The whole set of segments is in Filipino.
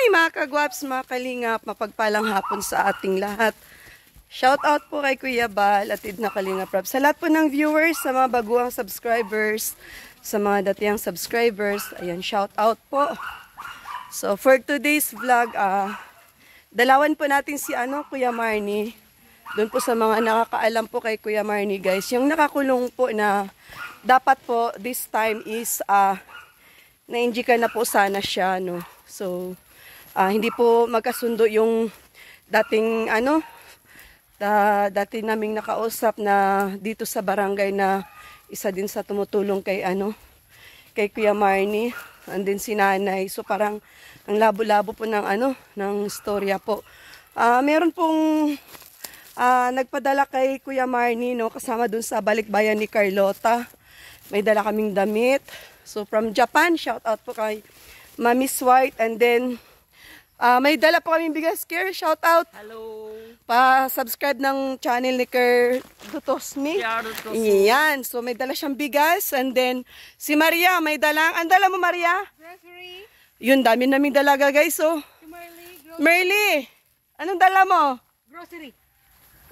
Mga kagwaps, mga kalingap, mapagpalang hapon sa ating lahat. Shout out po kay Kuya Bal at Idna Kalingap Rab. Sa lahat po ng viewers, sa mga baguang subscribers, sa mga datiyang subscribers, ayan, shout out po. So for today's vlog, dalawan po natin si Kuya Marnie. Doon po sa mga nakakaalam po kay Kuya Marnie, guys, yung nakakulong po na dapat po this time is na-injikan na po sana siya, no. So hindi po magkasundo yung dating dati naming nakausap na dito sa barangay na isa din sa tumutulong kay kay Kuya Marnie, and then si Nanay. So parang ang labo-labo po ng ng storya po. Meron pong nagpadala kay Kuya Marnie, no, kasama dun sa balikbayan ni Carlota. May dala kaming damit. So from Japan, shout out po kay Mami's White, and then may dala po kaming bigas. Care, shout out. Hello. Pa-subscribe ng channel ni Ker Dutosmi. Iyan. So may dala siyang bigas, and then si Maria may dalang. Ang dala mo, Maria? Grocery. Yun, dami naming dalaga, guys. So Si Marley. Merly, anong dala mo? Grocery.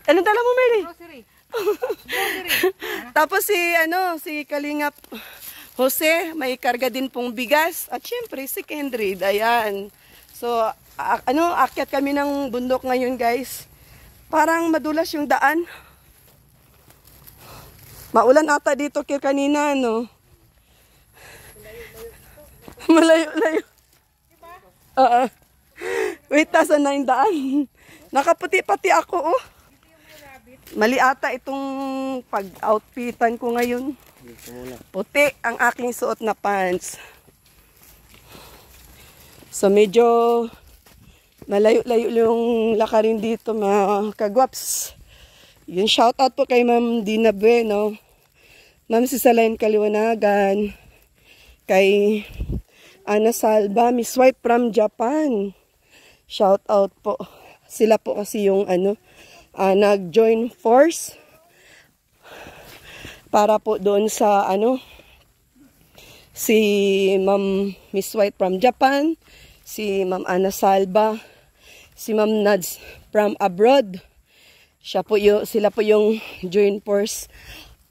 Anong dala mo, Merly? Grocery. Grocery. Tapos si Kalingap Jose, may karga din pong bigas. At syempre, si Kendrid. Ayan. So, akyat kami ng bundok ngayon, guys. Parang madulas yung daan. Maulan ata dito kanina, no? Malayo-layo. Wait, tasan na yung daan. Nakaputi-pati ako, oh. Mali ata itong pag-outfitan ko ngayon. Puti ang aking suot na pants. So medyo malayo-layo yung lakarin dito, mga kagwaps. Yun, shoutout po kay Ma'am Dina Bueno, Ma'am Sisalayan Kaliwanagan, kay Ana Salva, Miss White from Japan. Shoutout po. Sila po kasi yung nag-join force para po doon sa si Ma'am Miss White from Japan, si Ma'am Ana Salva, si Ma'am Nads from abroad. Sila po yung join force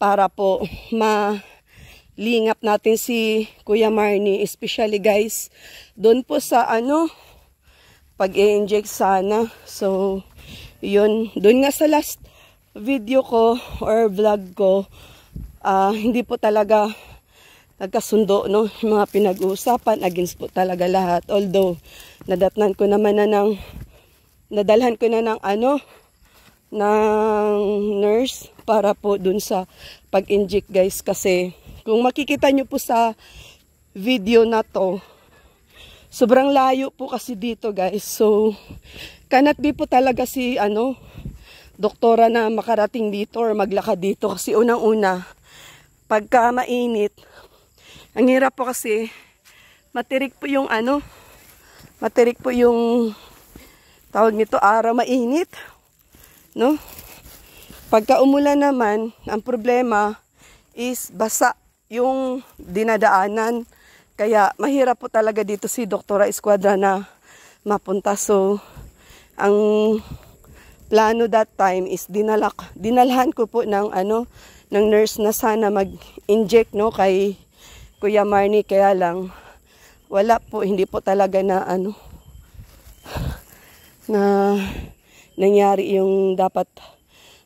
para po malingap natin si Kuya Marnie, especially, guys, doon po sa pag-i-inject sana. So yun, doon nga sa last video ko or vlog ko, hindi po talaga nagkasundo, no, yung mga pinag-uusapan, against po talaga lahat. Although nadalhan ko na ng ng nurse para po dun sa pag-inject, guys, kasi kung makikita nyo po sa video na to, sobrang layo po kasi dito, guys. So cannot be po talaga si doktora na makarating dito or maglakad dito, kasi unang-una pagka mainit, ang hirap po kasi matirik po yung tawag nito, araw, mainit, no? Pagka umulan naman, ang problema is basa yung dinadaanan. Kaya mahirap po talaga dito si Doktora Escuadra na mapunta. So ang plano that time is dinalhan ko po ng ng nurse na sana mag-inject, no, kay Kuya Marnie. Kaya lang wala po, hindi po talaga na na nangyari yung dapat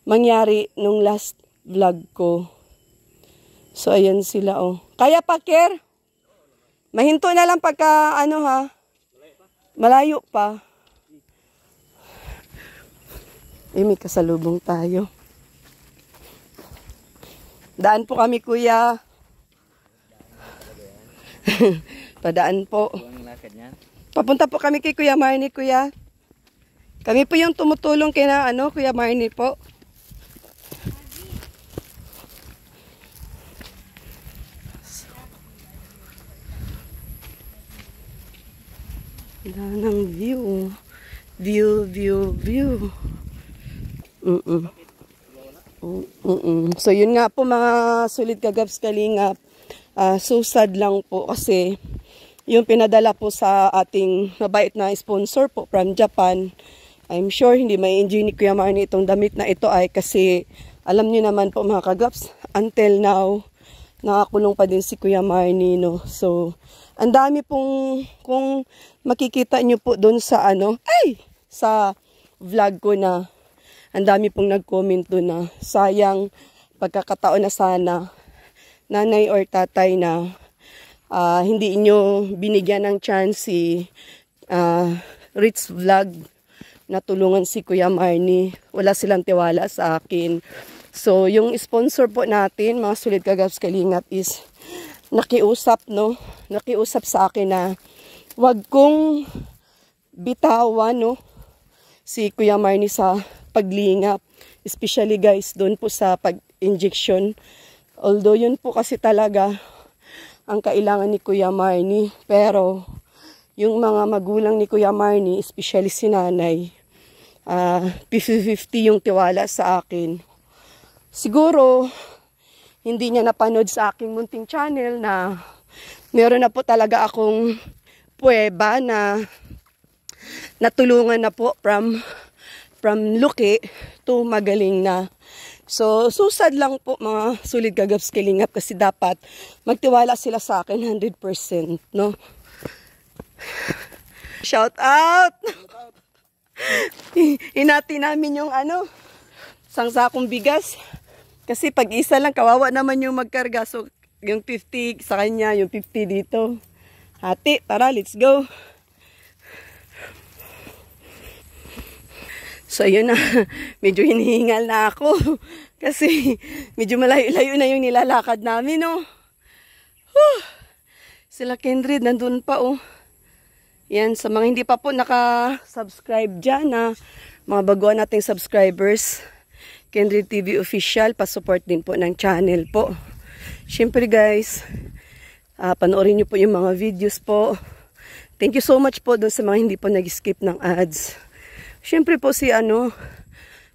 mangyari nung last vlog ko. So ayan sila, oh. Kaya pa, Ker? Mahinto na lang pagka ha. Malayo pa. May kasalubong tayo. Daan po kami, Kuya. Padaan po. Papunta po kami kay Kuya Marnie, Kuya. Kami po yung tumutulong kay Kuya Marnie po. Ganda ng view. View. So yun nga po, mga sulit kagabs kalingap. So sad lang po kasi yung pinadala po sa ating mabait na sponsor po from Japan. I'm sure hindi ma-enjoy ni Kuya Marnie itong damit na ito ay kasi alam niyo naman po mga kagaps, until now, nakakulong pa din si Kuya Marnie, no? So, ang dami pong, kung makikita niyo po doon sa sa vlog ko na, ang dami pong nag-comment doon na sayang pagkakataon na sana nanay or tatay na hindi inyo binigyan ng chance si Rich Vlog na tulungan si Kuya Marnie. Wala silang tiwala sa akin. So, yung sponsor po natin, mga Solid Kagaps Kalingap, is nakiusap, no? Nakiusap sa akin na wag kong bitawan, no? Si Kuya Marnie sa paglingap. Especially guys, doon po sa pag-injection. Although yun po kasi talaga ang kailangan ni Kuya Marnie. Pero yung mga magulang ni Kuya Marnie, especially si nanay, 50-50 yung tiwala sa akin. Siguro, hindi niya napanood sa aking munting channel na meron na po talaga akong pruweba na natulungan na po from luki to magaling na. So, susad lang po mga Solid Kagaps Kalingap kasi dapat magtiwala sila sa akin 100%, no? Shout out! Hinati namin yung isang sakong bigas. Kasi pag isa lang, kawawa naman yung magkarga. So, yung 50 sa kanya, yung 50 dito. Hati, tara, let's go. So, yun na. Medyo hinihingal na ako. Kasi, medyo malayo-layo na yung nilalakad namin, no? Sila Kendrid, nandun pa, oh. Yan, sa mga hindi pa po naka-subscribe dyan, na mga baguhan nating subscribers, Kendrid TV Official, pa-support din po ng channel po. Siyempre guys, panoorin nyo po yung mga videos po. Thank you so much po doon sa mga hindi po nag-skip ng ads. Siyempre po si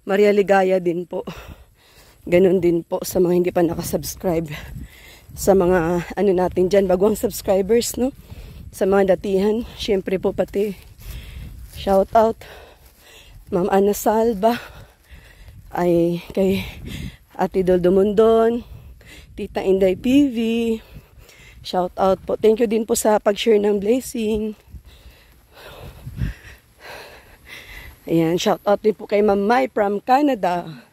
Maria Ligaya din po. Ganun din po sa mga hindi pa nakasubscribe. Sa mga natin dyan, baguang subscribers, no? Sa mga datihan, siyempre po pati shout out Ma'am Ana Salva, ay kay Ate Doldo Mondon, Tita Inday PV, shout out po. Thank you din po sa pag-share ng blessing. Ayan, shout out din po kay Ma'am Mai from Canada.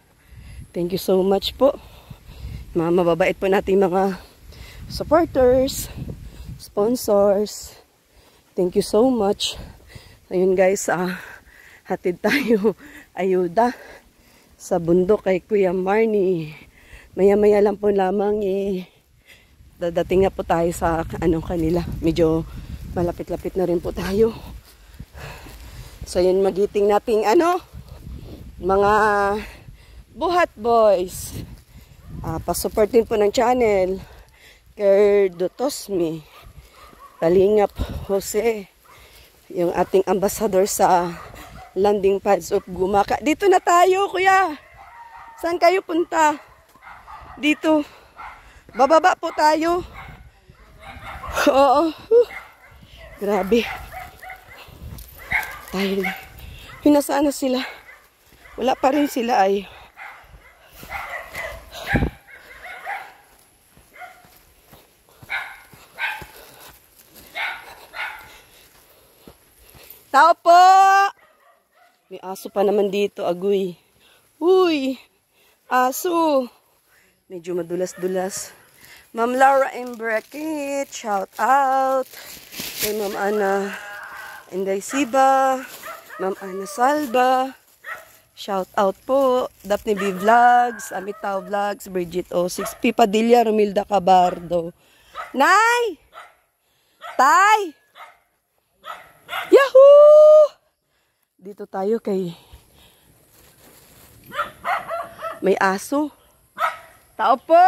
Thank you so much po. Mga mababait po nating mga supporters, sponsors. Thank you so much. Ayun guys, hatid tayo ayuda sa bundok kay Kuya Marnie. Maya-maya lang po lamang dadating na po tayo sa kanila. Medyo malapit-lapit na rin po tayo. So yun, magiting nating mga buhat boys. Pa-support din po ng channel. Kerdo Tosmi, Kalingap Jose, yung ating ambassador sa landing pads of Gumaka. Dito na tayo, kuya. Saan kayo punta? Dito. Bababa po tayo. Oo. Grabe. Tayo na. Nasaan na sila? Wala pa rin sila ay. Tao po! May aso pa naman dito, agoy. Uy! Aso! Medyo madulas-dulas. Ma'am Laura M. Brackett, shout out. Kay Ma'am Ana Inday Siba, Ma'am Ana Salva, shout out po. Daphne B. Vlogs, Amitaw Vlogs, Bridget O6, Pipa Padilla, Romilda Cabardo. Nay! Tay! Yahoo! Dito tayo kay may aso. Tao po!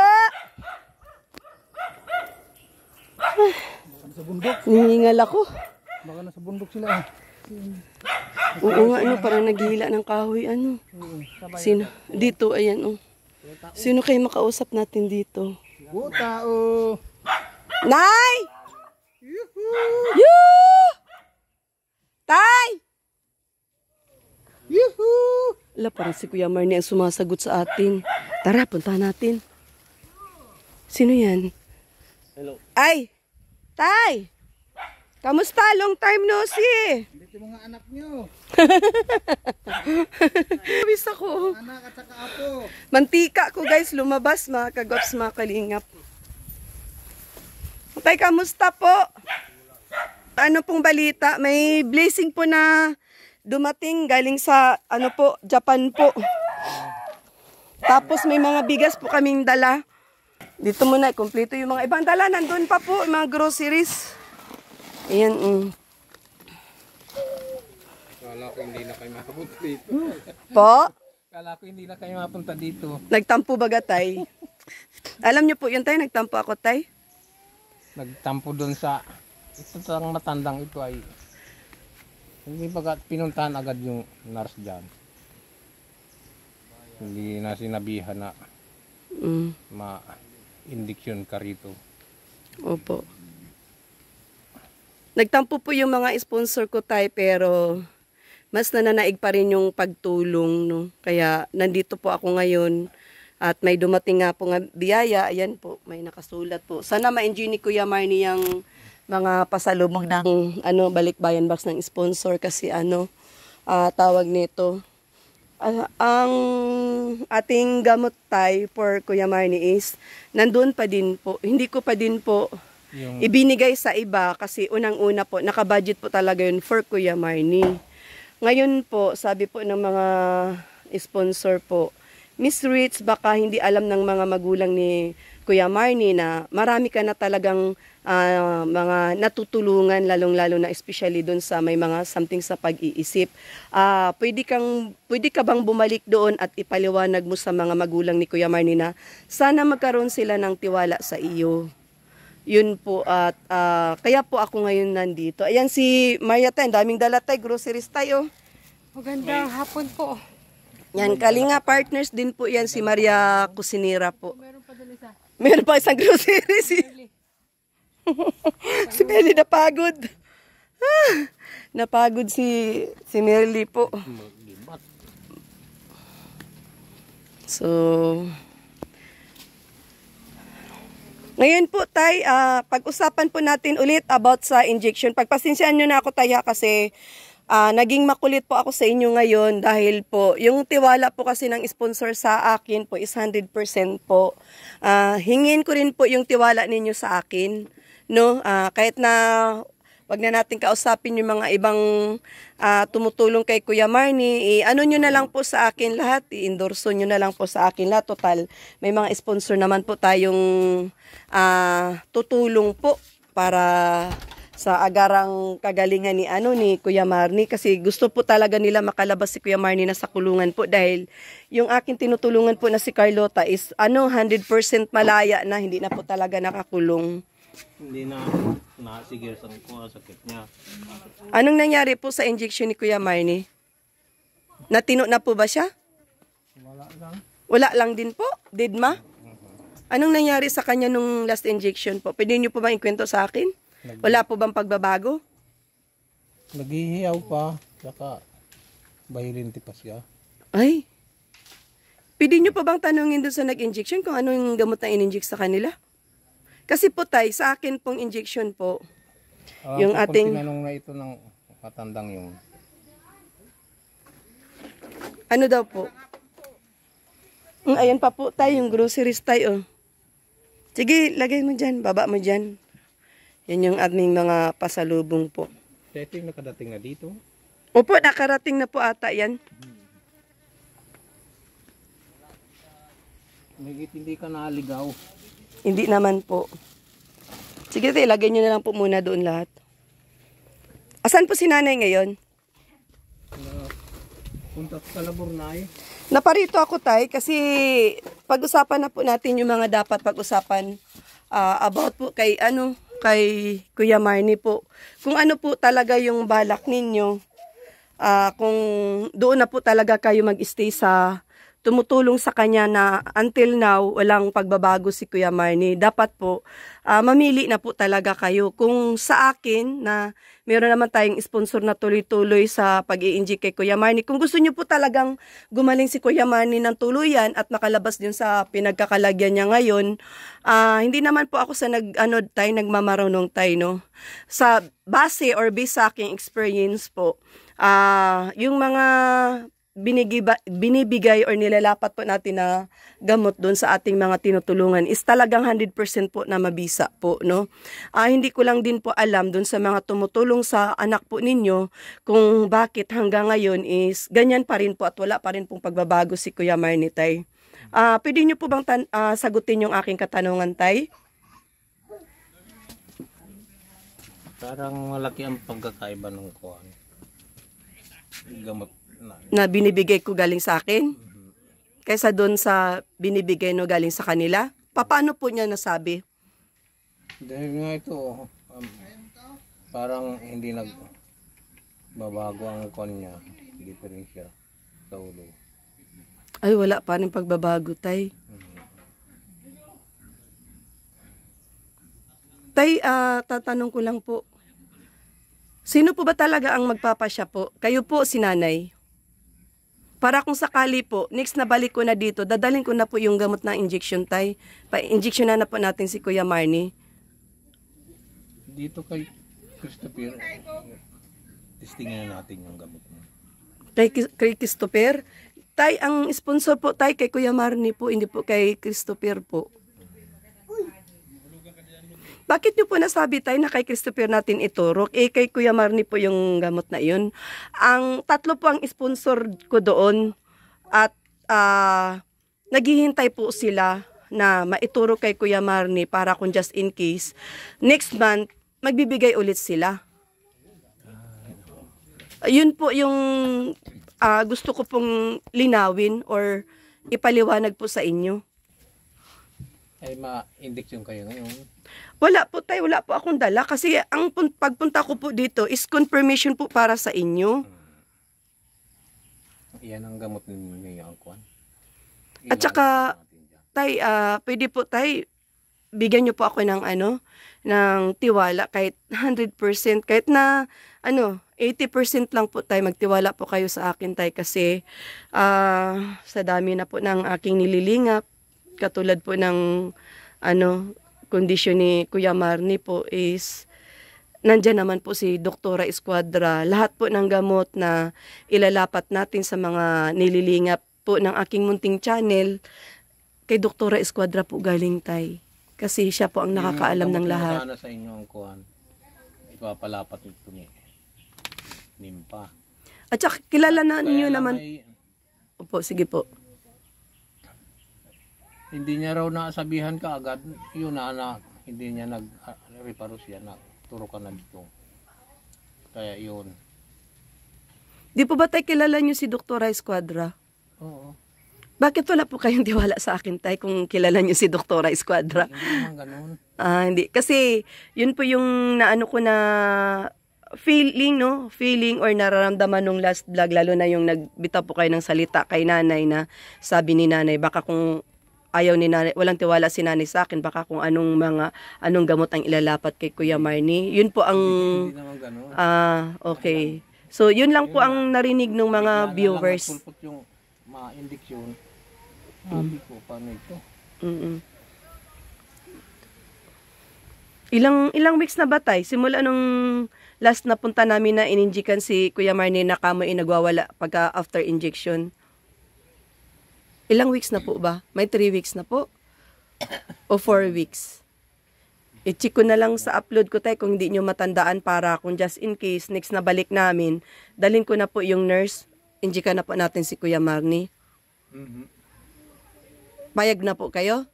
Sa bundok. Nihingal ako. Baka nasa bundok sila. Oo nga, parang naghihila ng kahoy, Sino? Dito, ayan, Sino kayo makausap natin dito? Tao! Nay! Yuhu! Yoo! Tay! Yuhu! Ala, parang si Kuya Marnie ang sumasagot sa atin. Tara, punta natin. Sino yan? Hello. Ay! Tay! Kamusta? Long time no see! Dito mga anak nyo. Miss ako. Anak at saka apo. Mantika ko guys, lumabas mga kagwaps, mga kalingap. Tay, kamusta po? Ano pong balita? May blessing po na dumating galing sa Japan po. Tapos may mga bigas po kaming dala. Dito muna, kumpleto yung mga ibang dala. Nandun pa po, mga groceries. Ayan. Kala ko hindi na kayo mapunta dito. Po? Kala ko hindi na kayo mapunta dito. Nagtampo baga, tay? Alam niyo po yun, tay? Nagtampo ako, tay? Nagtampo doon sa ito ang matandang ito ay hindi bagat pinuntahan agad yung nurse dyan. Hindi na sinabihan na ma-indiksyon ka rito. Opo. Nagtampo po yung mga sponsor ko, tay, pero mas nananaig pa rin yung pagtulong, no? Kaya nandito po ako ngayon at may dumating nga po nga biyaya. Ayan po, may nakasulat po. Sana ma-enjoy ni Kuya Marnie yung mga pasalubong ng balikbayan box ng sponsor kasi tawag nito. Ang ating gamot, tay, for Kuya Marnie is nandun pa din po. Hindi ko pa din po ibinigay sa iba kasi unang-una po, nakabudget po talaga yun for Kuya Marnie. Ngayon po, sabi po ng mga sponsor po, Miss Ritz, baka hindi alam ng mga magulang ni Kuya Marnie na marami ka na talagang mga natutulungan, lalong-lalo na especially doon sa may mga something sa pag-iisip. Pwede ka bang bumalik doon at ipaliwanag mo sa mga magulang ni Kuya Marnie na sana magkaroon sila ng tiwala sa iyo. Yun po at kaya po ako ngayon nandito. Ayan si Maria tayo, daming dala tayo, groceries tayo. Magandang hapon po. Yan, Kalinga partners din po yan, si Maria Cusinera po. Meron pa doon isa. Meron pa isang groceries. Si Merly napagod. Napagod si Merly po. So, ngayon po tay, pag-usapan po natin ulit about sa injection. Pagpasensyahan nyo na ako tay kasi naging makulit po ako sa inyo ngayon dahil po yung tiwala po kasi ng sponsor sa akin po is 100% po. Hingin ko rin po yung tiwala ninyo sa akin. No, kahit na wag na natin kausapin yung mga ibang tumutulong kay Kuya Marnie, ano nyo na lang po sa akin lahat, i-endorso nyo na lang po sa akin lahat. Total, may mga sponsor naman po tayong tutulong po para sa agarang kagalingan ni Kuya Marnie kasi gusto po talaga nila makalabas si Kuya Marnie na sa kulungan po dahil yung akin tinutulungan po na si Carlota is 100% malaya na hindi na po talaga nakakulong. Hindi na nasigil sa sakit niya. Anong nangyari po sa injection ni Kuya Marnie? Natino na po ba siya? Wala lang. Wala lang din po? Didma? Anong nangyari sa kanya nung last injection po? Pwede niyo po bang ikwento sa akin? Wala po bang pagbabago? Naghihiyaw pa. Saka bahilinti pa siya. Ay. Pwede niyo pa bang tanungin doon sa nag-injection kung ano yung gamot na in-inject sa kanila? Kasi po tay, sa akin pong injection po, yung ating... Tinanong na ito ng matandang yung... Ano daw po? Ayan pa po tayo, yung groceries tayo. Sige, lagay mo dyan, baba mo dyan. Yan yung aming mga pasalubong po. Siya ito yung nakadating na dito. Opo, nakarating na po ata yan. Hindi ka naligaw. Hindi naman po. Sige, ilagay nyo na lang po muna doon lahat. Asan po si nanay ngayon? Punta sa labor na eh. Naparito ako tay kasi pag-usapan na po natin yung mga dapat pag-usapan about po kay Kuya Marnie po. Kung ano po talaga yung balak ninyo, kung doon na po talaga kayo mag-stay sa tumutulong sa kanya na until now, walang pagbabago si Kuya Marnie. Dapat po, mamili na po talaga kayo. Kung sa akin, na meron naman tayong sponsor na tuloy-tuloy sa pag-i-inject kay Kuya Marnie. Kung gusto niyo po talagang gumaling si Kuya Marnie ng tuluyan at makalabas din sa pinagkakalagyan niya ngayon, hindi naman po ako sa nagmamarunong tayo, no? Sa base or based sa aking experience po, yung mga binibigay or nilalapat po natin na gamot doon sa ating mga tinutulungan is talagang 100% po na mabisa po, no? Hindi ko lang din po alam doon sa mga tumutulong sa anak po ninyo kung bakit hanggang ngayon is ganyan pa rin po at wala pa rin pong pagbabago si Kuya Marnie, tay. Pwede niyo po bang sagutin yung aking katanungan, tay? Parang malaki ang pagkakaiba ng kuwan. Gamot Na binibigay ko galing sa akin? Kaysa doon sa binibigay no galing sa kanila? Paano po niya nasabi? Dahil nga ito, parang hindi nagbabago ang kuwan niya, diferensya sa ulo. Ay, wala pa rin pagbabago, tay. Tay, tatanong ko lang po. Sino po ba talaga ang magpapasya po? Kayo po, si nanay? Para kung sakali po, next na balik ko na dito, dadalhin ko na po yung gamot ng injection, tay. Pa-injection na po natin si Kuya Marnie. Dito kay Christopher, testingin na natin yung gamot mo. Kay Christopher? Tay, ang sponsor po, tay, kay Kuya Marnie po, hindi po kay Christopher po. Bakit niyo po nasabi, tay, na kay Christopher natin iturok? Kay Kuya Marnie po yung gamot na yun. Ang tatlo po ang sponsor ko doon at naghihintay po sila na maiturok kay Kuya Marnie para kung just in case, next month, magbibigay ulit sila. Yun po yung gusto ko pong linawin or ipaliwanag po sa inyo. Ay, ma-injection kayo ngayon. Wala po, tay, wala po akong dala kasi ang pagpunta ko po dito is confirmation po para sa inyo. Iyan ang gamot ninyo ang kuwan. At saka, tay, pwede po, tay, bigyan niyo po ako ng ng tiwala kahit 100%, kahit na 80% lang po, tay, magtiwala po kayo sa akin, tay, kasi sa dami na po ng aking nililingap, katulad po ng kondisyon ni Kuya Marnie po is nandyan naman po si Doktora Escuadra. Lahat po ng gamot na ilalapat natin sa mga nililingap po ng aking munting channel, kay Doktora Escuadra po galing, tay. Kasi siya po ang nakakaalam ng lahat. Yung sa inyo ang kuwan, ipapalapat ito ni Nimpa. At saka kilala na niyo Kaya naman. Opo, sige po. Hindi niya raw nasabihan ka agad, yun na hindi niya nag-reparo siya na turo ka na dito. Kaya yun. Di po ba, tay, kilala niyo si Doktora Escuadra? Oo. Bakit wala po kayong tiwala sa akin, tay, kung kilala niyo si Doktora Escuadra? Hindi naman ganun. Hindi. Kasi, yun po yung naano ko na feeling or nararamdaman nung last vlog, lalo na yung nagbitaw po kayo ng salita kay nanay na sabi ni nanay, baka kung ayaw ni nanay, walang tiwala si nanay sa akin, baka kung anong gamot ang ilalapat kay Kuya Marnie. Yun po ang, Hindi naman ganun. okay. So, yun lang po ang narinig ng mga viewers. Pulpot yung ma-indiksyon. Sabi ko, paano ito? Ilang weeks na ba, tay? Simula nung last na punta namin na ininjikan si Kuya Marnie na kamoy nagwawala pagka after injection. Ilang weeks na po ba? May 3 weeks na po? O 4 weeks? I-check ko na lang sa upload ko, tay, kung hindi nyo matandaan para kung just in case, next na balik namin, dalhin ko na po yung nurse, injikan na po natin si Kuya Marnie. Payag na po kayo?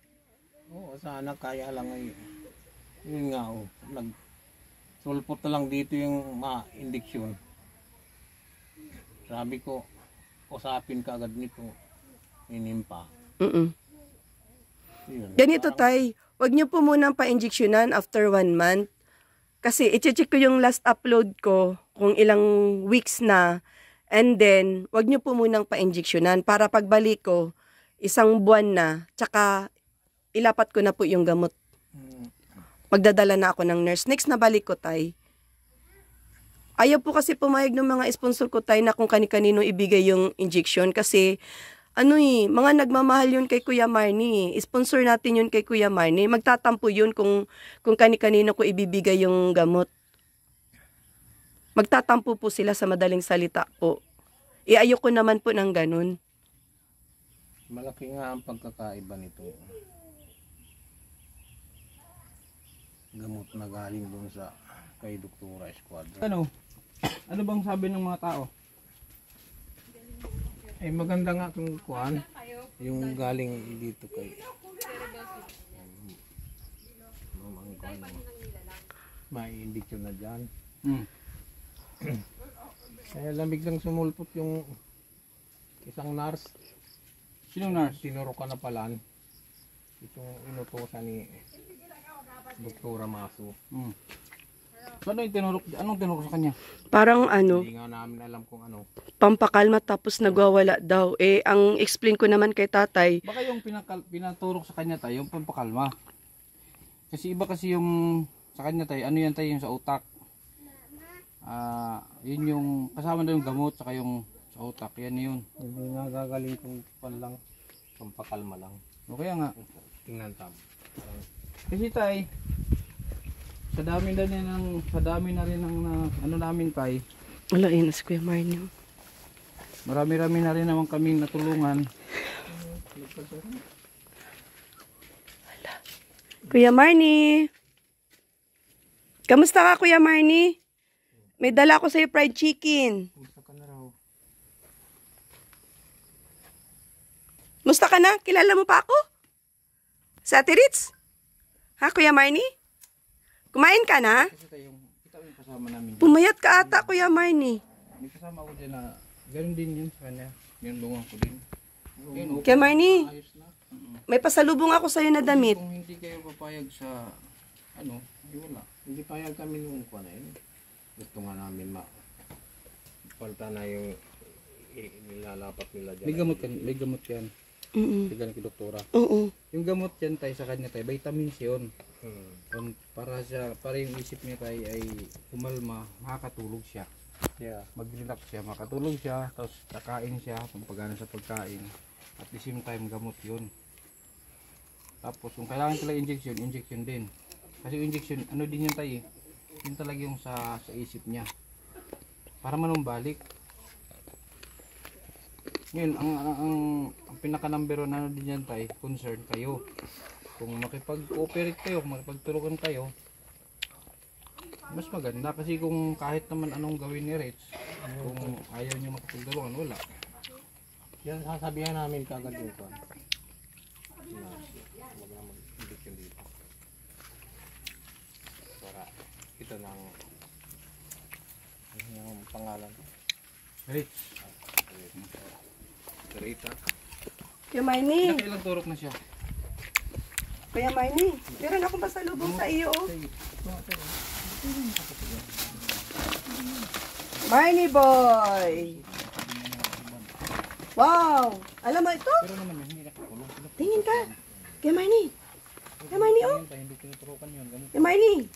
Oo, sana kaya lang ay, yun nga, nagsulpot na lang dito yung ma-indiksyon. Sabi ko, usapin ka agad nito. Inimpa. Ganito, tay, wag niyo po munang pa-injeksyonan after 1 month. Kasi i-check ko yung last upload ko kung ilang weeks na. And then, wag niyo po munang pa-injeksyonan para pagbalik ko, isang buwan na, tsaka ilapat ko na po yung gamot. Magdadala na ako ng nurse. Next na balik ko, tay. Ayaw po kasi pumayag ng mga sponsor ko, tay, na kung kani-kanino ibigay yung injection. Kasi, mga nagmamahal yun kay Kuya Marnie. Sponsor natin yun kay Kuya Marnie. Magtatampo yun kung kani-kanino ko ibibigay yung gamot. Magtatampo po sila sa madaling salita po. Ayoko naman po ng ganun. Malaki nga ang pagkakaiba nito. Gamot na galing dun sa kay Doktora Esquadra. Ano bang sabi ng mga tao? Eh maganda nga kung kuan, yung galing dito kay may indiksyon na dyan. Eh lamig lang sumulpot yung isang nurse. Sinong nurse? Tinuro ka na palan. Itong inutosan ni Doktora Masu. Anong tinuro sa kanya? Parang Hindi nga namin alam kung ano. pampakalma tapos nagwawala daw. Ang explain ko naman kay tatay, Baka yung pinaturok sa kanya tayo, yung pampakalma. Kasi iba kasi yung sa kanya tayo, ano yan tayo yung sa utak. Yun yung kasama na yung gamot saka yung sa utak, yan yun. Hindi nga gagaling kung pan lang. Pampakalma lang. O kaya nga, Tingnan tam. kasi tay, sa dami na rin ng ano namin tay, wala yun si Kuya Marnie. marami-rami na rin naman kaming natulungan. Kuya Marnie! Kamusta ka, Kuya Marnie? May dala ko sa'yo fried chicken. Kumusta ka na raw? Musta ka na? Kilala mo pa ako? Sa Ate Ritz? Ha, Kuya Marnie? Kumain ka na? Kasi tayo, kita yung kasama namin. Pumayat ka ata, Kuya Marnie. May kasama ko dyan na ganun din yun sa kanya. Yung bunga ko din. Yun, okay. Kuya Marnie, Ayos na. may pasalubong ako sa'yo na damit. Kung hindi kayo papayag sa di wala. Hindi payag kami nung kuan na yun. Gusto nga namin palta na yung nilalapat nila dyan. May gamot yan. Tignan kay doktora. Oo. Yung gamot yan tayo sa kanya tayo, vitamins yun. Para yung isip niya tayo ay kumalma, makakatulog siya. Yeah. Mag-relax siya, makatulog siya, tapos kakain siya, pampagana sa pagkain. At the same time, gamot yun. Tapos kung kailangan talaga injection din. Kasi yung injection, ano din yun tayo, yun talaga yung sa isip niya. Para manumbalik. Ngayon, ang pinaka-number 1 ano din yan tayo, concern kayo. Kung makipag-cooperate kayo, makipagturukan kayo, mas maganda. Kasi kung kahit naman anong gawin ni Rich, kung ayaw niyo makipagtulungan, wala. Yan sasabihan namin kagad yung kuan. Huwag na mag-indiksyon dito. Para ito ng yung pangalan. Rich, Rita. Kuya Marnie, nakailang turok na siya. Kuya Marnie, meron akong pasalubong sa iyo. Oh. Marnie boy! Wow! Alam mo ito? Pero naman yun, hindi nakakulong sila. Tingin ka. Kuya Marnie. Kuya Marnie, oh. Hindi tinuturukan yun. Ganun. Kuya Marnie.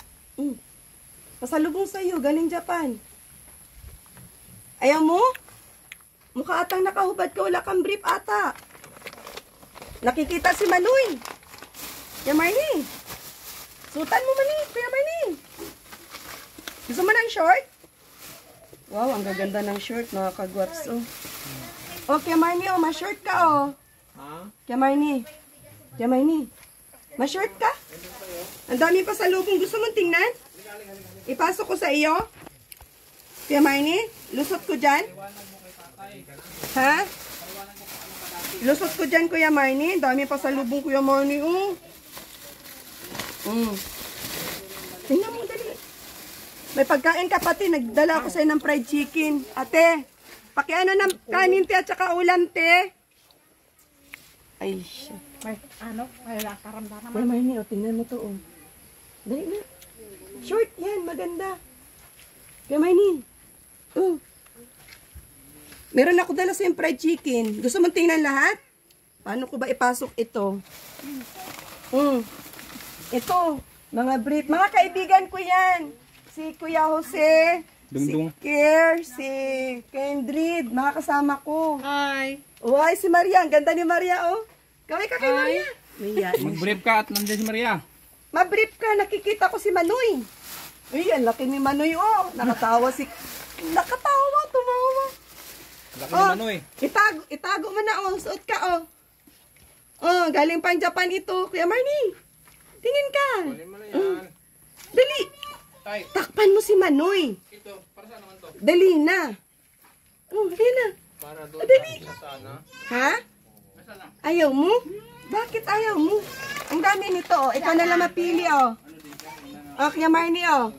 Pasalubong sa iyo, galing Japan. Ayaw mo? Mukha atang nakahubad ka, wala kang brief ata. Nakikita si Manoy. Kuya Marnie. Sutan mo Mani, Kuya Marnie. Gusto mo ng short? Wow, ang gaganda ng short, mga kagwaps, oh. Oh, Kuya Marnie, oh, ma-short ka, oh. Ha? Kuya Marnie. Kuya Marnie. Ma-short ka? Ang dami pa sa lubong. Gusto mong tingnan? Ipasok ko sa iyo? Kuya Marnie, lusot ko dyan? Ha? Lusot ko dyan, Kuya Marnie. Dami pa sa lubong, Kuya Marnie, oh. Tingnan mo, dali. May pagkain ka pati. Nagdala ako sa'yo ng fried chicken. Ate, pakiano ng kanin, te, at saka ulam, te. Ay, siya. Wala karamdaman. Kuya Marnie, oh, tingnan mo to, oh. Dali na. Short yan, maganda. Kuya Marnie. Oh. Meron ako dala sa yung fried chicken. Gusto mong tingnan lahat? Paano ko ba ipasok ito? Ito, mga brief. Mga kaibigan ko yan. Si Kuya Jose, Dungdung. si Kier, si Kendrid, mga kasama ko. Hi. Uy, si Maria. Ang ganda ni Maria, oh. Kaway ka kay Maria. Maria. Mag-brief ka at nandiyan si Maria. Mabrief ka, nakikita ko si Manoy. Uy, ang laki ni Manoy, oh. Nakatawa, tumawa. Laki ni Manoy. Itago mo na, oh. Suot ka, oh. Oh, galing pang Japan ito. Kuya Marnie, tingin ka. Dali. Tay, Takpan mo si Manoy. ito, para saan naman to? Dali na. Oh, dali na. Para doon Dali. sana. Ha? Ayaw mo? Bakit ayaw mo? Ang dami nito, oh. Ikaw na lang mapili, oh. Oh, Kuya Marnie, oh.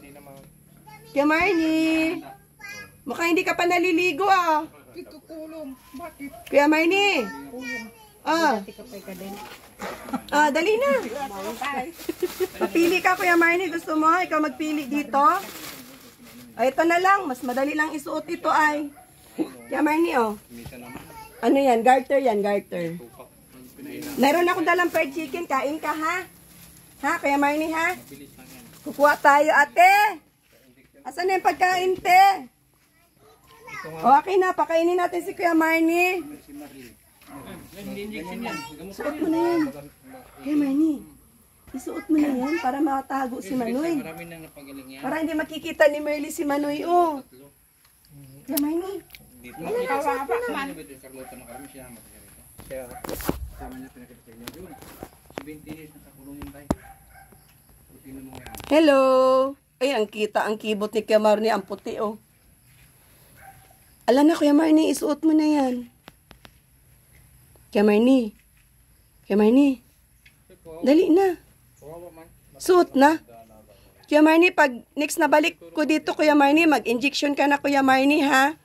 Kuya Marnie. Mukhang hindi ka pa naliligo, ah. Ito kulong. Bakit? Kuya Marnie. Oh. Ah, dali na. Papili ka, Kuya Marnie. Gusto mo? Ikaw magpili dito? Ay, ito na lang. Mas madali lang isuot ito ay. Kuya Marnie, oh. Ano yan? Garter yan, garter. Meron akong dalang fried chicken. Kain ka, ha? Ha, Kuya Marnie, ha? Kukuha tayo, ate. Asan na yung pagkain, te? O, okay na. Pakainin natin si Kuya Marnie. Suot mo na yan. Kuya Marnie, isuot mo na yan para makatago si Manoy. Marami nang napagaling yan. Para hindi makikita ni Merly si Manoy, oh. Kuya Marnie. Kawawa naman. Carlota na karami siya. Kaya, sama niya pinakita sa inyo. Yun, 17 years nakakulong yun tayo. Rutino mo yan. Hello. Ay, ang kita, ang kibot ni Kuya Marnie, ang puti, oh. Ala na, Kuya Marnie, isuot mo na yan. Kuya Marnie. Kuya Marnie. Dali na. Suot na. Kuya Marnie, pag next na balik ko dito, Kuya Marnie, mag-injection ka na, Kuya Marnie, ha?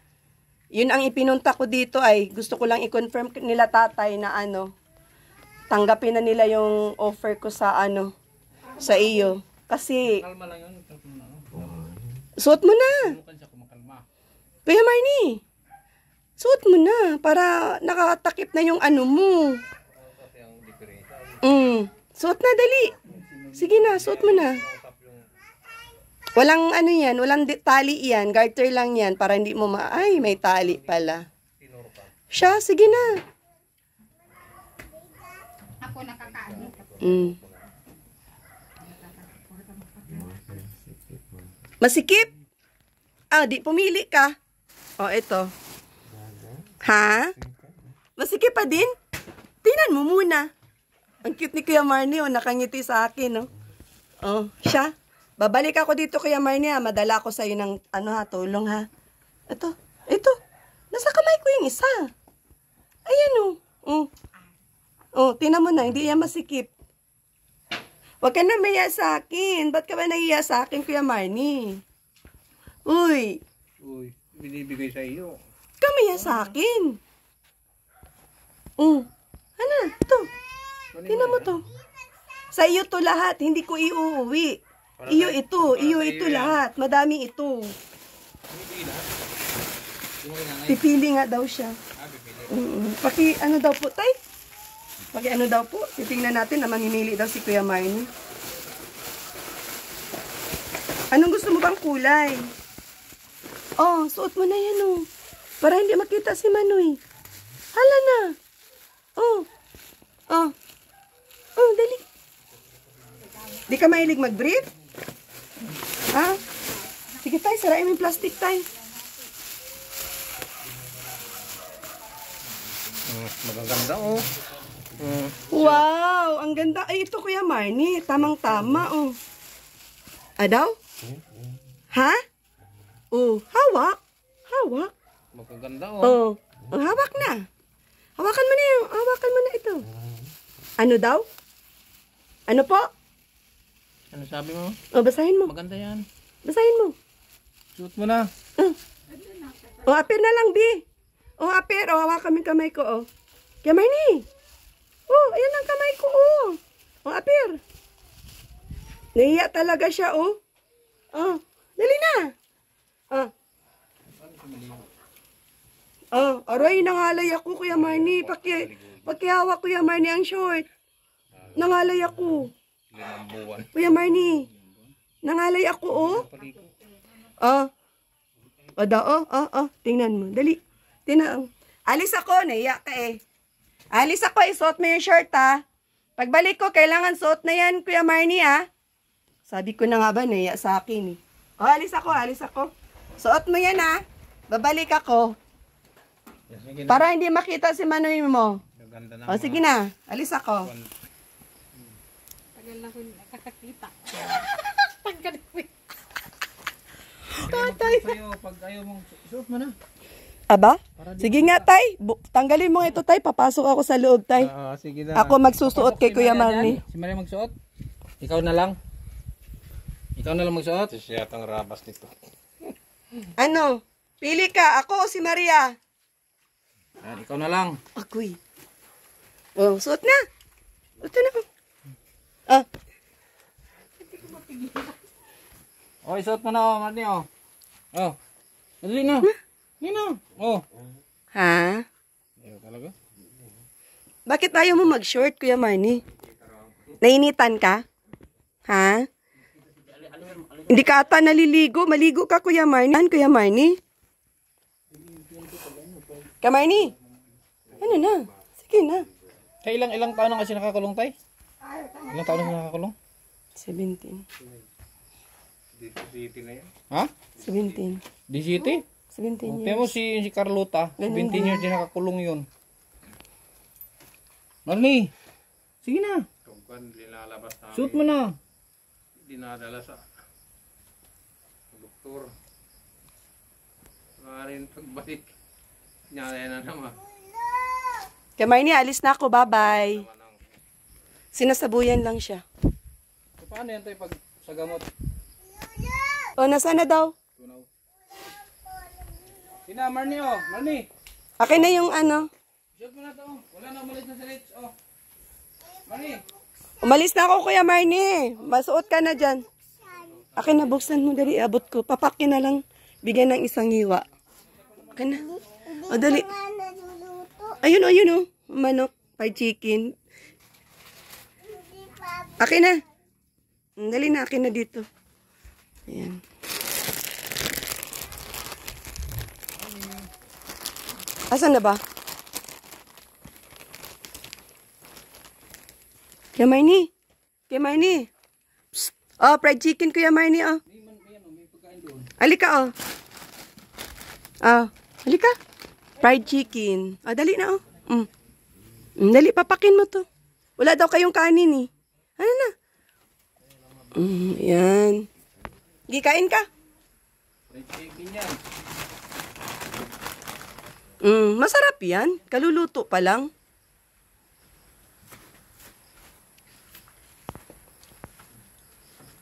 Yun ang ipinunta ko dito ay gusto ko lang i-confirm nila tatay na ano, tanggapin na nila yung offer ko sa ano, sa iyo. Kasi, Kalma lang yun. suot mo na. Bukan siya kumakalma. Kuya Marnie, suot mo na para nakatakip na yung ano mo. Suot na, dali. Sige na, suot mo na. Walang ano yan, walang tali yan. Garter lang yan para hindi mo ay, may tali pala. Siya, sige na. Ako nakakaano. Masikip? Ah, di pumili ka. Oh, ito. Ha? Masikip pa din? Tingnan mo muna. Ang cute ni Kuya Marnie, oh, nakangiti sa akin, oh. Oh, siya. Babalik ako dito, Kuya Marnie, ha. Madala ko sa'yo ng, ano ha, tulong, ha. Ito. Nasa kamay ko yung isa. Ayan, oh. Oh, tingnan mo na, hindi yan masikip. Huwag ka na maya sa akin. Ba't ka ba nahiya sa akin, Kuya Marnie? Uy, Uy, binibigay sa iyo. kamaya sa akin. Ano? Ito. Tingnan mo to. Sa iyo to lahat. Hindi ko iuuwi. Iyo ito lahat. Madami ito. Pipili nga daw siya. Paki ano daw po, tay? Paki ano daw po? Titingnan natin na mamimili daw si Kuya Marnie. Anong gusto mo bang kulay? Oh, suot mo na yan, oh. Para hindi makita si Manoy. Hala na. Oh, dali. Di ka mahilig mag-brief? Ha? Sige, tay, sarain mo yung plastic, tay. Magaganda, oh. Wow, ang ganda. Ay, ito, Kuya Marnie. Tamang-tama, oh. Daw? Ha? Oh, hawak. Magaganda, Oh, oh. hawak na. Hawakan mo na yun. Hawakan mo na ito. Ano daw? Ano po? Ano sabi mo? Oh, basahin mo. Maganda yan. Basahin mo. Shoot mo na. Oh, apir na lang, Bi. Oh, apir. Oh, hawakan mo yung kamay ko, oh. Kuya Marnie. Oh, ayan ang kamay ko, oh. Oh, apir. Nahiya talaga siya, oh. Oh, dali na. Oh. Oh, aray, nangalay ako, Kuya Marnie. Pagkihawak Kuya Marnie ang short. Nangalay ako. Kuya Marnie. Nangalay ako, oh. Oh. O da, oh. Tingnan mo. Dali. Tingnan. Alis ako. Naiyak ka eh. Alis ako. Isuot mo yung shirt, ha. Pagbalik ko, kailangan suot na yan, Kuya Marnie, ha. Sabi ko na nga ba, naiyak sa akin, eh. O, alis ako. Suot mo yan, ha. Babalik ako. Para hindi makita si Manoy mo. O, sige na. Alis ako. Tagal na ko nakakakita. Tatay. Pag ayaw mong suot mo na. Aba? Sige nga, tay. Tanggalin mo ito, tay. Papasok ako sa loob, tay. Sige na. Ako magsusuot kay Kuya Marnie. Si Maria magsuot? Ikaw na lang? Ikaw na lang magsuot? Ito siya ang rabas nito. Ano? Pili ka. Ako o si Maria? Yan, ikaw na lang. Ako'y. Oh, suot na. Suot na. Ah. Oh, isuot mo na, oh, Marnie, oh. Oh. Dali na. Dali na. Oh. Ha? Ayaw talaga? Bakit ayaw mo mag-short, Kuya Marnie? Nainitan ka? Ha? Hindi ka ata naliligo. Maligo ka, Kuya Marnie. Kuya Marnie? Kuya Marnie? Ano na? Sige na. Kaya ilang taon na kasi nakakulong, tay? Ilang taon na siya nakakulong? 17. City na yan. Ha? 17. Di City? 17 Kaya mo si Carlota, 17 years din nakakulong yun. Marnie, sige na. Tungkan, linalabas namin. Suot mo na. Dinadala sa doktor. Maaaring pagbalik. Nyari na naman. Kuya Marnie, alis na ako. Bye-bye. Sinasabuyan lang siya. So, paano yan tayo pag sa gamot? O, nasaan na daw? Tunaw. Sina, Marnie, oh. Marnie. Akin na yung ano. Suot mo na to. Wala na umalis na sa lights, oh. Marnie. Umalis na ako, Kuya Marnie. Masuot ka na dyan. Akin na, buksan mo. Dali, abot ko. Papakin na lang. Bigyan ng isang hiwa. Akin na. O, dali. Ayun, oh. Manok. Fried chicken. Akin na. Dali na, akin na dito. Ayan. Asan na ba? Kuya Marnie. Kuya Marnie. Psst. Oh, fried chicken, Kuya Marnie, oh. Halika, oh. Oh, halika. Fried chicken. Oh, dali na, oh. Dali, papakin mo to. Wala daw kayong kanin, eh. Ano na? Yan. Gi, kain ka. Masarap yan. Kaluluto pa lang.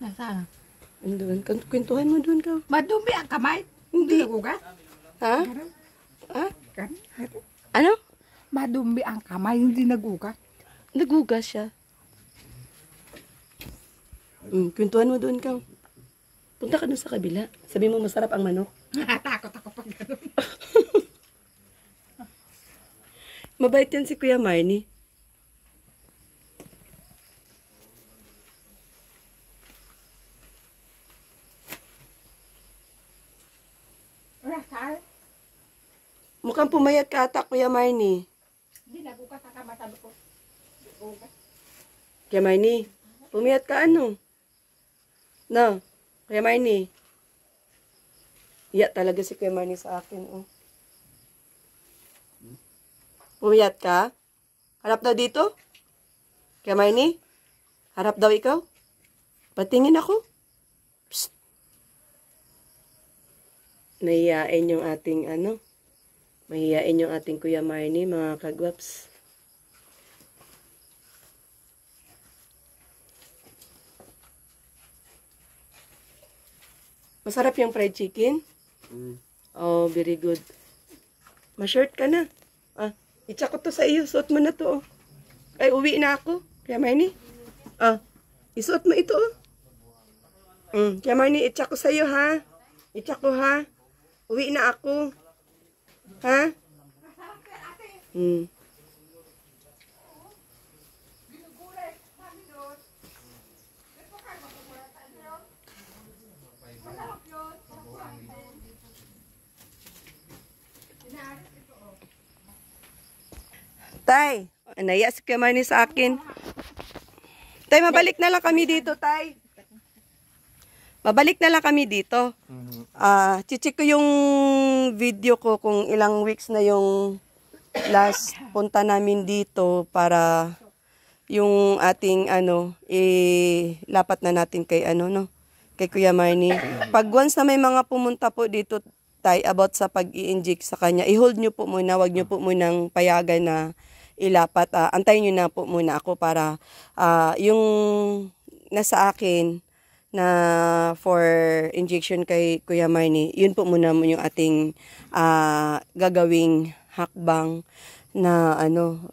Nasaan? Andun. Kwentuhan mo dun ka. Madumi ang kamay. Hindi. Nagugas? Ha? Ha? Kan? Ano? Madumi ang kamay, hindi nagugas. Nagugas siya. Kwentuhan mo doon ka. Punta ka dun sa kabila. Sabi mo masarap ang manok. Takot ako pag gano'n. Mabait yan si Kuya Marnie. Rasal? Mukhang pumayat ka ata, Kuya Marnie. Hindi nagugas ang kamay, sabi ko. Nagugas. Kuya Marnie, pumayat ka ano? No, Kuya Marnie. Iya talaga si Kuya Marnie sa akin, oh. Pumayat ka? Harap daw dito? Kuya Marnie? Harap daw ikaw? Patingin ako? Psst. Mahihain yung ating ano? Mahihain yung ating Kuya Marnie, mga kagwaps. Masarap yung fried chicken? Oh, very good. Ma-shirt ka na. Ah, itsak ko to sa iyo. Suot mo na to, oh. Ay, uwi na ako. Kaya Marnie. Ah, isuot mo ito, oh. Kaya Marnie, itsak ko sa iyo, ha? Itsak ko, ha? Uwi na ako. Ha? Tay, naya si Kuya Marnie sa akin. Tay, mabalik na lang kami dito, Tay. Mabalik na lang kami dito. Chichik ko yung video ko kung ilang weeks na yung last punta namin dito para yung ating lapat na natin kay kay Kuya Marnie. Pag once na may mga pumunta po dito, Tay, about sa pag-i-inject sa kanya, i-hold nyo po muna, wag nyo po munang payagan na ilapat. Antayin nyo na po muna ako para yung nasa akin na for injection kay Kuya Marnie, yun po muna yung ating gagawing hakbang na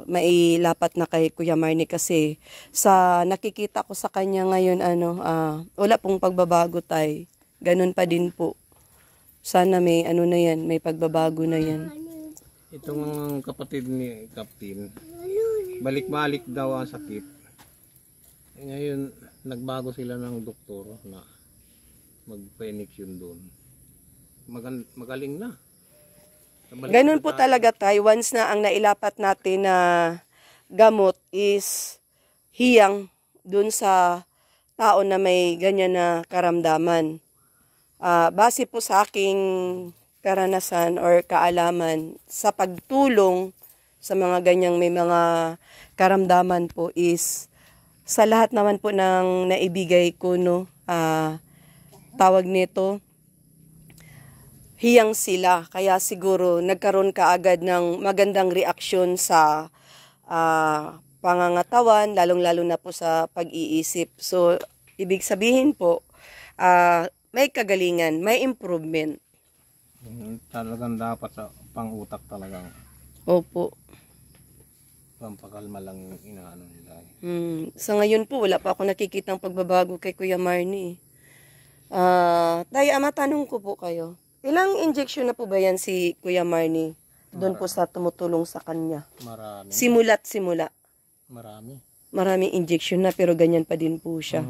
mailapat na kay Kuya Marnie kasi sa nakikita ko sa kanya ngayon wala pong pagbabago, Tay. Ganun pa din po. Sana may may pagbabago na yan. Itong kapatid ni Captain, balik-balik daw ang sakit. Ngayon, nagbago sila ng doktor na magpa-injection doon. Magaling na. Ganun po talaga, Tay. Once na ang nailapat natin na gamot is hiyang dun sa tao na may ganyan na karamdaman. Base po sa aking karanasan or kaalaman sa pagtulong sa mga ganyang may mga karamdaman po is sa lahat naman po ng naibigay ko tawag nito hiyang sila, kaya siguro nagkaroon kaagad ng magandang reaksyon sa pangangatawan, lalong-lalo na po sa pag-iisip. So ibig sabihin po may kagalingan, may improvement. Talagang dapat sa pang-utak talagang. Opo. Pampakalma lang yung inaano nila. Sa ngayon po, wala pa ako nakikitang pagbabago kay Kuya Marnie. Tay, matanong ko po kayo. Ilang injection na po ba yan si Kuya Marnie? Doon po sa tumutulong sa kanya. Marami. Simula't simula. Marami. Maraming injection na pero ganyan pa din po siya.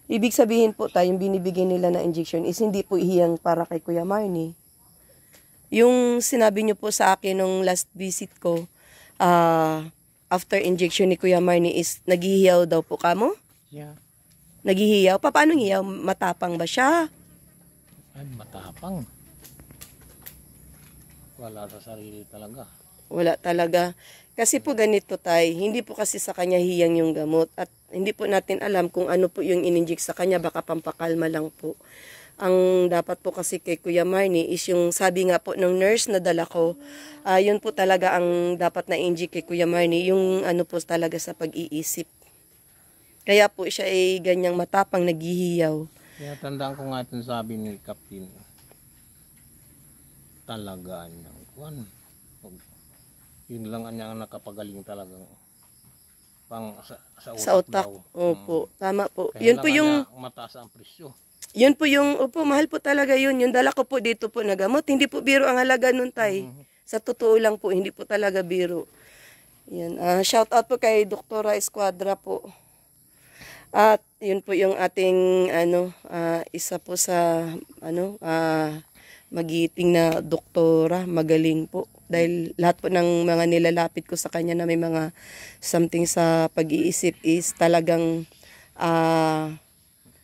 Ibig sabihin po tayo, yung binibigyan nila na injection is hindi po hiyang para kay Kuya Marnie. Yung sinabi niyo po sa akin nung last visit ko, after injection ni Kuya Marnie is naghihiyaw daw po kamo? Yeah. Naghihiyaw? Paano hiyaw? Matapang ba siya? Ay, matapang. Wala sa sarili talaga. Wala talaga. Kasi po ganito, Tay, hindi po kasi sa kanya hiyang yung gamot at hindi po natin alam kung ano po yung in-inject sa kanya, baka pampakalma lang po. Ang dapat po kasi kay Kuya Marnie is yung sabi nga po ng nurse na dala ko, yun po talaga ang dapat na inject kay Kuya Marnie, yung po talaga sa pag-iisip. Kaya po siya ay ganyang matapang, naghihiyaw. Kaya tandaan ko nga itong sabi ni Captain, talaga niyang kuwan. Yun lang ang nakapagaling talagang sa utak. daw. Opo, tama po. Kaya Yun po yung mataas ang presyo. Yun po yung, mahal po talaga yun. Yung dala ko po dito po na gamot. Hindi po biro ang halaga nun, Tay. Sa totoo lang po, hindi po talaga biro. Yan. Shout out po kay Doktora Esquadra po. At yun po yung ating, isa po sa, magiting na doktora. Magaling po. Dahil lahat po ng mga nilalapit ko sa kanya na may mga something sa pag-iisip is talagang,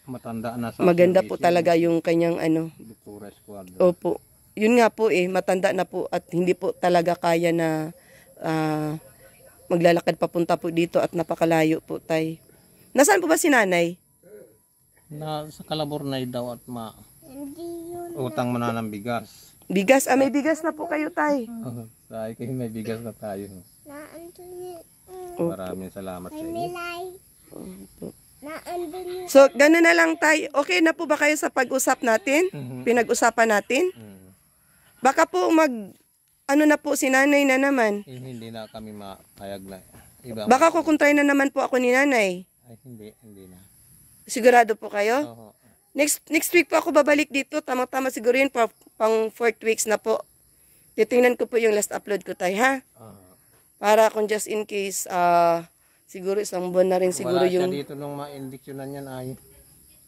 matanda na sa maganda po talaga yung kanyang Doktora Esquadra. Opo. Yun nga po matanda na po at hindi po talaga kaya na maglalakad papunta po dito at napakalayo po, Tay. Nasaan po ba si nanay? Sa Calaburnay daw at utang mo na ng bigas. Bigas? May bigas na po kayo, Tay. Sa akin may bigas na tayo. Maraming salamat sa inyo. So, gano'n na lang, Tay. Okay na po ba kayo sa pag-usap natin? Pinag-usapan natin? Baka po na po si nanay na naman. Hindi na kami mapayag na. Baka kukuntray na naman po ako ni nanay. Ay, hindi na. Sigurado po kayo? Oo. Next week po ako babalik dito. Tama-tama siguro yun. Pang 4 weeks na po. Titingnan ko po yung last upload ko, Tay, ha? Para kung just in case, siguro isang buwan na rin siguro wala yung... siya dito nung ma-indiksyonan niyan ay.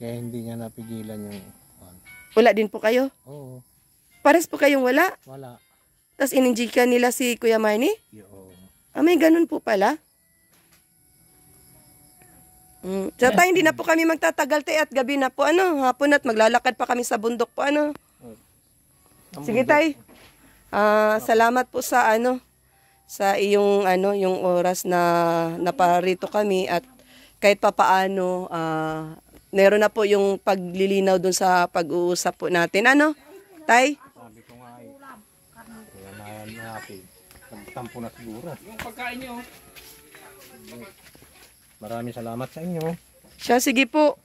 Kaya hindi niya napigilan yung... Wala din po kayo? Oo. Pares po kayong wala? Wala. Tapos ininjikan nila si Kuya Marnie? Oo. May ganun po pala. So tayo, hindi na po kami magtatagal tayo at gabi na po, hapon at maglalakad pa kami sa bundok po, Sige tay. Salamat po sa sa iyong yung oras na naparito kami at kahit papaano meron na po yung paglilinaw dun sa pag-uusap po natin. Tay? Sabi ko nga kaya natin. Nagtampo na siguro. Yung pagkain nyo. Maraming salamat sa inyo. Siya, sige po.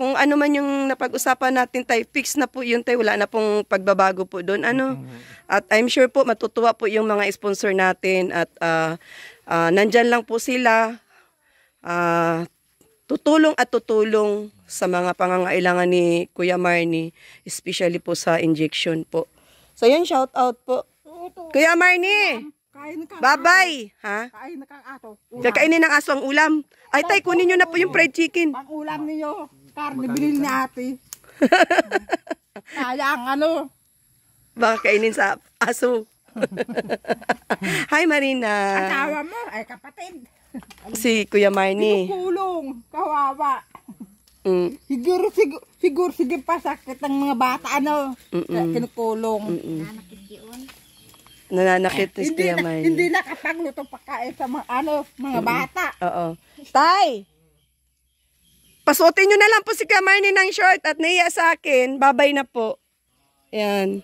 Kung ano man yung napag-usapan natin, tay, fix na po yun, tay. Wala na pong pagbabago po doon. At I'm sure po, matutuwa po yung mga sponsor natin. At nandyan lang po sila. Tutulong at tutulong sa mga pangangailangan ni Kuya Marnie, especially po sa injection po. So yan, shout out po. Kuya Marnie, bye-bye. Ha? Kain na kang ato. Kakainin ng aso ang ulam. Ay tay, kunin nyo na po yung fried chicken. Pang ulam niyo, karne binili ni ate. Sayang Baka kainin sa aso. Hi Marina. asawa mo, ay kapatid. Si Kuya Marnie. Kulong, kawawa. Mm. Siguro sige pa sakit ng mga bata kinukulong. Nananakit si Kuya Marnie. Hindi nakapagluto pagkain sa mga mga bata. Oo. Tay! Pasuotin nyo na lang po si Kuya Marnie ng short at naiya sa akin. Babay na po. Ayan.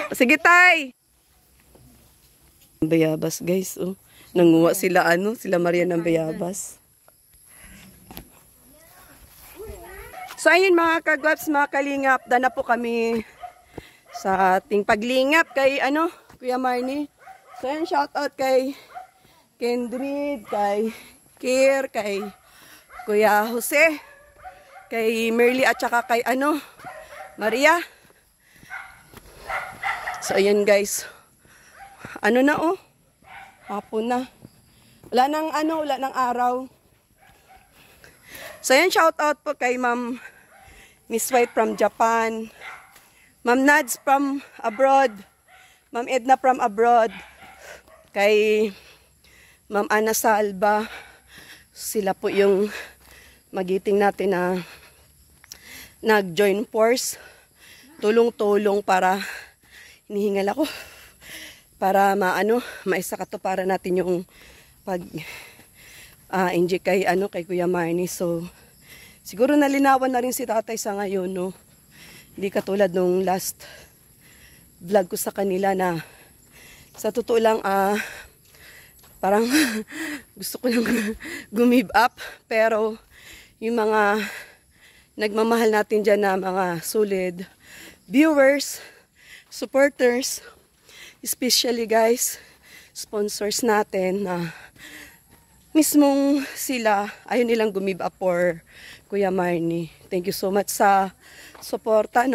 Sige, Tay! Bayabas, guys. Nanguha sila, sila Maria ng bayabas. So, ayun mga kagwaps, mga kalingap. Dana po kami sa ating paglingap kay, Kuya Marnie. So, ayun, shout out kay Kendrid, kay Kir, kay Kuya Jose, kay Merly at saka kay Maria. So ayan guys. Hapon na. Wala nang araw. So ayan, shout out po kay Ma'am Miss White from Japan, Ma'am Nads from abroad, Ma'am Edna from abroad, kay Ma'am Ana Salba. Sila po yung magiting natin na nag-join force. Tulong-tulong para hinihingal ako para maisakatuparan natin yung pag-inject kay Kuya Marnie. So siguro nalinawan na rin si tatay sa ngayon, Hindi katulad nung last vlog ko sa kanila na sa totoo lang parang gusto ko lang gumive up, pero yung mga nagmamahal natin dyan na mga solid viewers, supporters, especially guys, sponsors natin na mismong sila ayaw nilang gumive up for Kuya Marnie. Thank you so much sa suporta,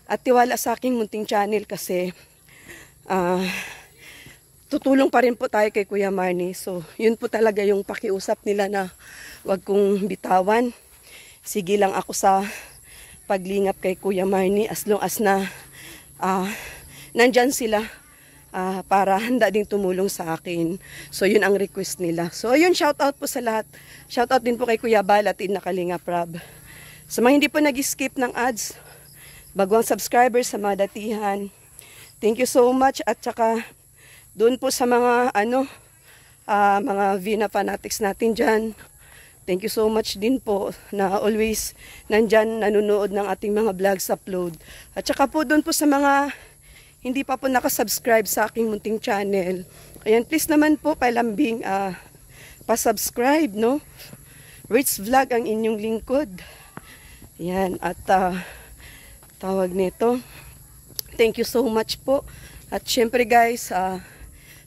at tiwala sa aking munting channel kasi tutulong pa rin po tayo kay Kuya Marnie. So, yun po talaga yung pakiusap nila na wag kong bitawan. Sige lang ako sa paglingap kay Kuya Marnie as long as na nandyan sila para handa ding tumulong sa akin. So, yun ang request nila. So, yun, shout out po sa lahat. Shout out din po kay Kuya Bal at Idna Kalingap Rab. Sa mga hindi po nag-skip ng ads, bagong subscribers sa mga datihan, thank you so much. At saka doon po sa mga mga Vina fanatics natin dyan, thank you so much din po na always nandyan nanonood ng ating mga vlogs upload. At saka po doon po sa mga hindi pa po nakasubscribe sa aking munting channel, ayan, please naman po palambing pasubscribe, Rich Vlog ang inyong lingkod. Ayan, at tawag nito, thank you so much po. At syempre guys,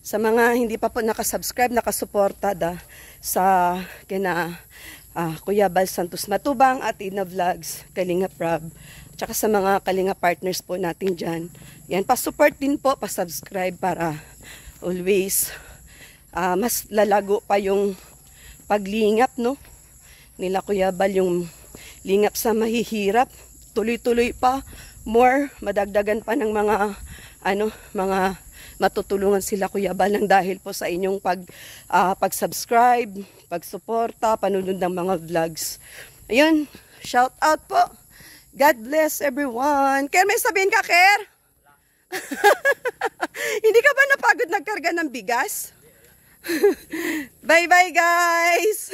sa mga hindi pa po nakasubscribe, nakasuporta sa kina Kuya Bal Santos Matubang at Ina Vlogs, Kalingap Rab, tsaka sa mga Kalingap partners po natin dyan. Yan, pa-support din po, pa-subscribe para always mas lalago pa yung paglingap, nila Kuya Bal, yung lingap sa mahihirap, tuloy-tuloy pa, madagdagan pa ng mga matutulungan sila Kuya Bal ng dahil po sa inyong pag-subscribe, pagsuporta, panunod ng mga vlogs. Ayun, shout out po. God bless everyone. Ker, may sabihin ka, Ker? Hindi ka ba napagod nagkarga ng bigas? Bye-bye, guys!